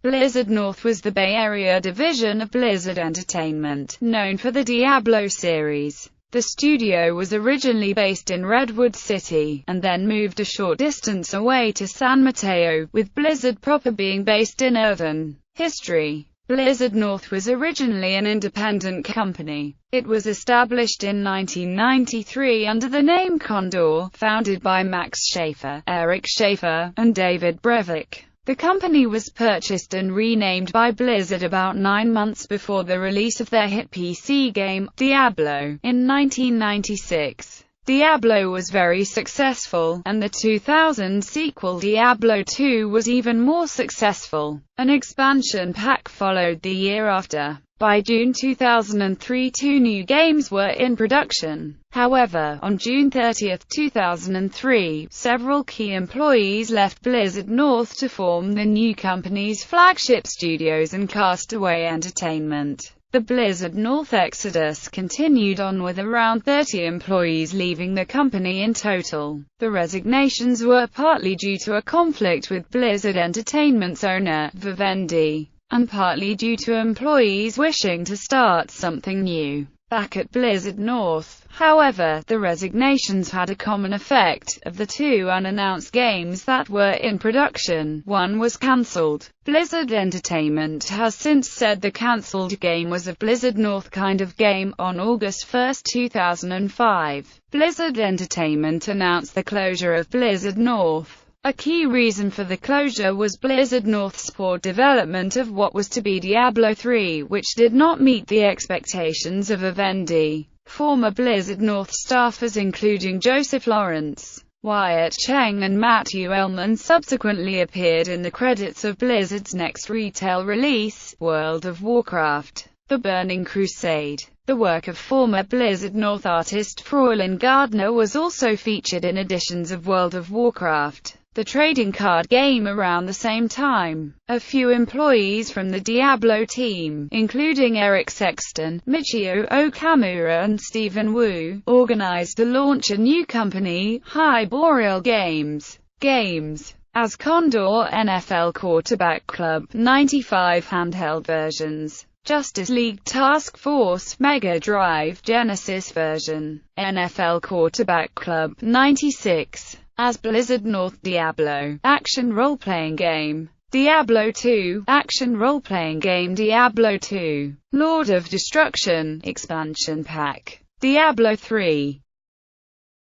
Blizzard North was the Bay Area division of Blizzard Entertainment, known for the Diablo series. The studio was originally based in Redwood City, and then moved a short distance away to San Mateo, with Blizzard proper being based in Irvine. History. Blizzard North was originally an independent company. It was established in 1993 under the name Condor, founded by Max Schaefer, Eric Schaefer, and David Brevik. The company was purchased and renamed by Blizzard about 9 months before the release of their hit PC game, Diablo, in 1996. Diablo was very successful, and the 2000 sequel Diablo 2 was even more successful. An expansion pack followed the year after. By June 2003, 2 new games were in production. However, on June 30, 2003, several key employees left Blizzard North to form the new company's flagship studios and Castaway Entertainment. The Blizzard North exodus continued on, with around 30 employees leaving the company in total. The resignations were partly due to a conflict with Blizzard Entertainment's owner, Vivendi, and partly due to employees wishing to start something new. Back at Blizzard North, however, the resignations had a common effect. Of the 2 unannounced games that were in production, one was cancelled. Blizzard Entertainment has since said the cancelled game was a Blizzard North kind of game. On August 1, 2005, Blizzard Entertainment announced the closure of Blizzard North. A key reason for the closure was Blizzard North's poor development of what was to be Diablo 3, which did not meet the expectations of Vivendi. Former Blizzard North staffers including Joseph Lawrence, Wyatt Cheng and Matthew Ellman subsequently appeared in the credits of Blizzard's next retail release, World of Warcraft: The Burning Crusade. The work of former Blizzard North artist Froilin Gardner was also featured in editions of World of Warcraft, the trading card game, around the same time. A few employees from the Diablo team, including Eric Sexton, Michio Okamura and Stephen Wu, organized to launch a new company, Hyboreal Games. As Condor, NFL Quarterback Club 95 handheld versions, Justice League Task Force Mega Drive Genesis version, NFL Quarterback Club 96. As Blizzard North Diablo, action role-playing game. Diablo 2, action role-playing game. Diablo 2, Lord of Destruction, expansion pack. Diablo 3,